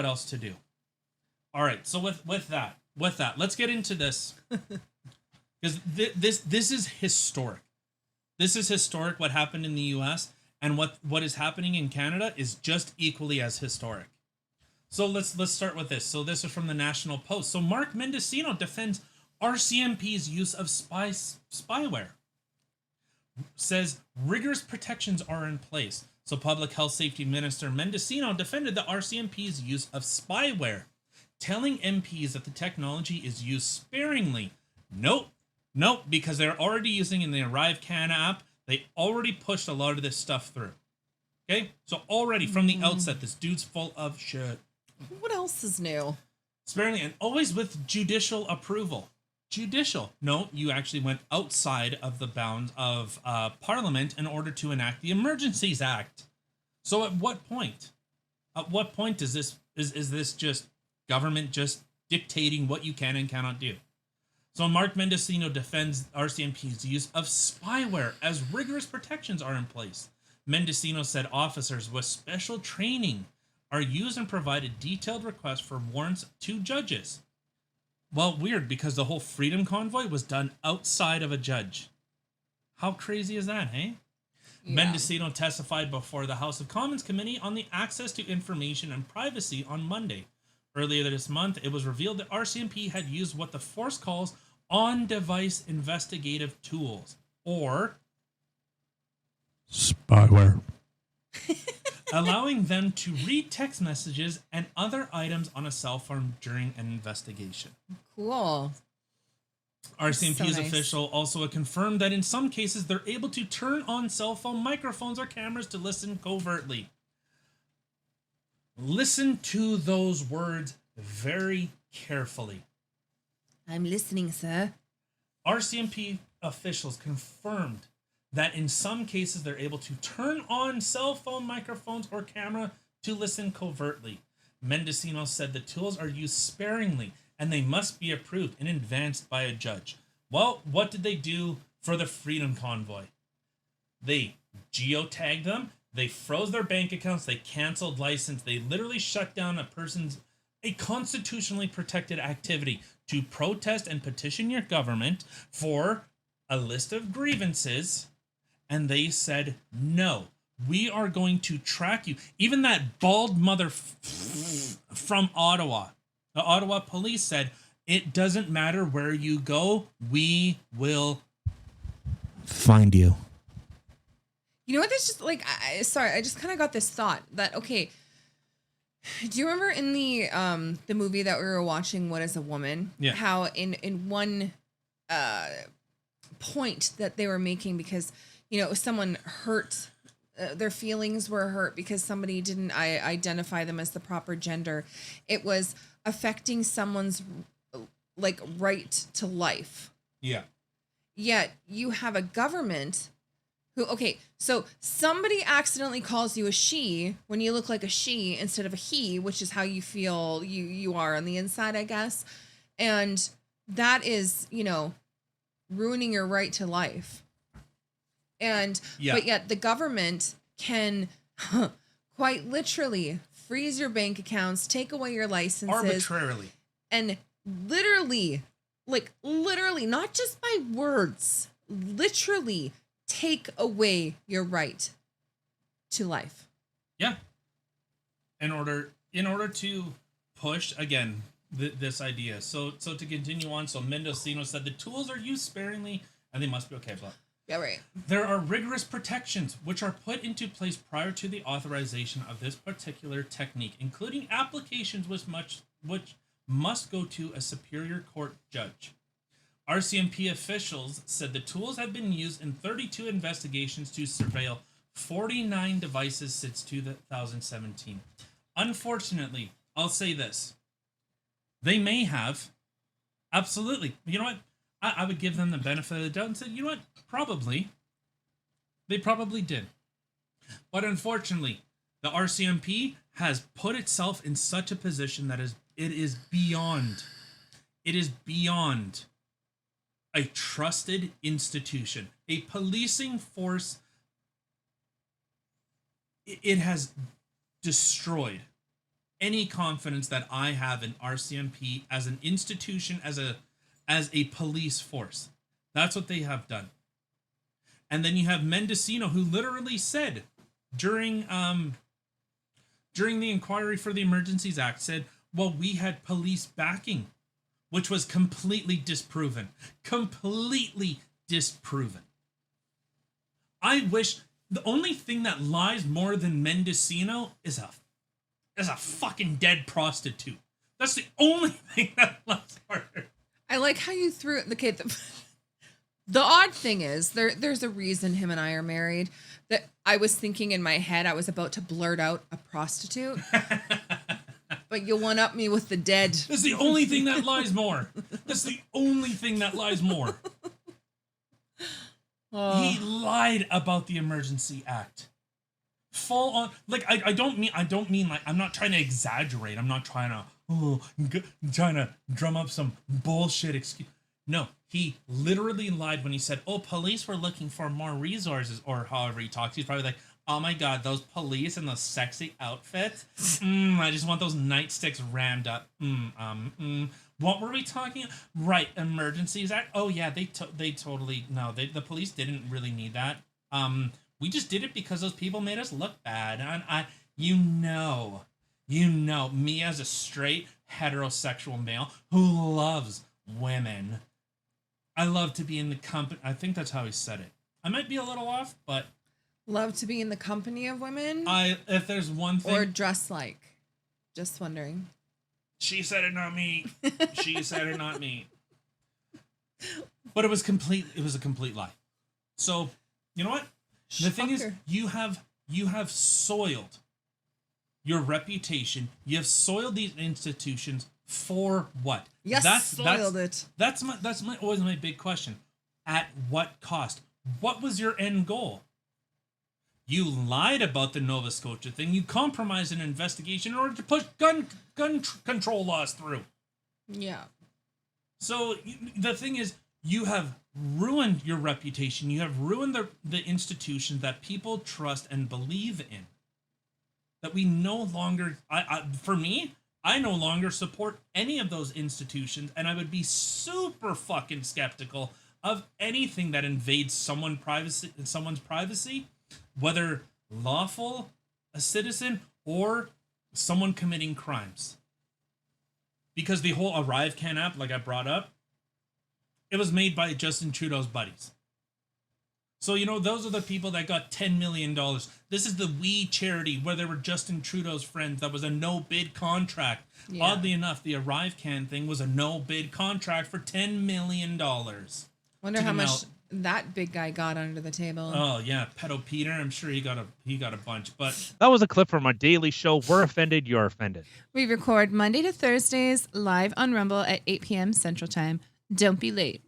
what else to do. All right, so with that, let's get into this because this is historic. This is historic. What happened in the U.S. and what is happening in Canada is just equally as historic. So let's start with this. So this is from the National Post. So Mark Mendicino defends RCMP's use of spyware. Says rigorous protections are in place. So Public Health Safety Minister Mendicino defended the RCMP's use of spyware, telling MPs that the technology is used sparingly. Nope, because they're already using in the Arrive Can app. They already pushed a lot of this stuff through. Okay, so already from the outset, this dude's full of shit. What else is new? Sparingly, and always with judicial approval. Judicial. No, you actually went outside of the bounds of Parliament in order to enact the Emergencies Act. So at what point? At what point is this just government just dictating what you can and cannot do? So Mark Mendicino defends RCMP's use of spyware as rigorous protections are in place. Mendicino said officers with special training are used and provided detailed requests for warrants to judges. Well, weird, because the whole Freedom Convoy was done outside of a judge. How crazy is that, hey? Yeah. Mendicino testified before the House of Commons Committee on the Access to Information and Privacy on Monday. Earlier this month, it was revealed that RCMP had used what the force calls on-device investigative tools, or spyware, allowing them to read text messages and other items on a cell phone during an investigation. Cool. RCMP's official also confirmed that in some cases they're able to turn on cell phone microphones or cameras to listen covertly. Listen to those words very carefully. I'm listening, sir. RCMP officials confirmed that in some cases they're able to turn on cell phone microphones or camera to listen covertly. Mendicino said the tools are used sparingly and they must be approved in advance by a judge. Well, what did they do for the Freedom Convoy? They geotagged them, they froze their bank accounts, they canceled license, they literally shut down a constitutionally protected activity to protest and petition your government for a list of grievances. And they said, no, we are going to track you. Even that bald mother from Ottawa, the Ottawa police said, it doesn't matter where you go, we will find you. You know what? This just like, I just kind of got this thought that, okay, do you remember in the movie that we were watching, What is a Woman? Yeah. How in one point that they were making, because, you know, someone hurt, their feelings were hurt because somebody didn't identify them as the proper gender. It was affecting someone's like right to life. Yeah. Yet you have a government who, okay, so somebody accidentally calls you a she when you look like a she instead of a he, which is how you feel you are on the inside, I guess. And that is, you know, ruining your right to life. And, yeah. But yet the government can quite literally freeze your bank accounts, take away your licenses. Arbitrarily. And literally, not just by words, literally take away your right to life. Yeah. In order to push, again, this idea. So to continue on, so Mendicino said the tools are used sparingly and they must be okay. Blah. Yeah, right. There are rigorous protections which are put into place prior to the authorization of this particular technique, including applications which must go to a superior court judge. RCMP officials said the tools have been used in 32 investigations to surveil 49 devices since 2017. Unfortunately, I'll say this. They may have. Absolutely. You know what? I would give them the benefit of the doubt and say, you know what? Probably. They probably did. But unfortunately, the RCMP has put itself in such a position that it is beyond a trusted institution, a policing force. It has destroyed any confidence that I have in RCMP as an institution, as a police force. That's what they have done. And then you have Mendicino, who literally said during the inquiry for the Emergencies Act, said, well, we had police backing, which was completely disproven. Completely disproven. I wish the only thing that lies more than Mendicino is a fucking dead prostitute. That's the only thing that lies harder. I like how you threw it. Okay, the odd thing is there's a reason him and I are married. That I was thinking in my head, I was about to blurt out a prostitute, but you one up me with the dead. That's the only thing that lies more. That's the only thing that lies more. Oh. He lied about the Emergency Act. Full on, like I don't mean like, I'm not trying to exaggerate. I'm not trying to drum up some bullshit excuse. No, he literally lied when he said, "Oh, police were looking for more resources," or however he talks. He's probably like, "Oh my god, those police in those sexy outfits. I just want those nightsticks rammed up." What were we talking? Right, Emergencies Act. Oh yeah, they totally no. The police didn't really need that. We just did it because those people made us look bad. And you know, me as a straight heterosexual male who loves women. I love to be in the company. I think that's how he said it. I might be a little off, but Love to be in the company of women. If there's one thing, or dress like. Just wondering. She said it, not me. She said it, not me. But it was complete. It was a complete lie. So you know what? The thing is, you have soiled your reputation. You have soiled these institutions for what? Yes, soiled it. That's always my big question. At what cost? What was your end goal? You lied about the Nova Scotia thing. You compromised an investigation in order to push gun control laws through. Yeah. So the thing is, you have ruined your reputation. You have ruined the institutions that people trust and believe in. That we no longer, for me, I no longer support any of those institutions, and I would be super fucking skeptical of anything that invades someone's privacy, whether lawful, a citizen, or someone committing crimes. Because the whole ArriveCan app, like I brought up, it was made by Justin Trudeau's buddies. So, those are the people that got $10 million. This is the We charity where they were Justin Trudeau's friends. That was a no-bid contract. Yeah. Oddly enough, the ArriveCan thing was a no-bid contract for $10 million. Wonder how much that big guy got under the table. Oh, yeah. Pedo Peter. I'm sure he got a bunch. But that was a clip from our daily show. We're offended. You're offended. We record Monday to Thursdays live on Rumble at 8 p.m. Central Time. Don't be late.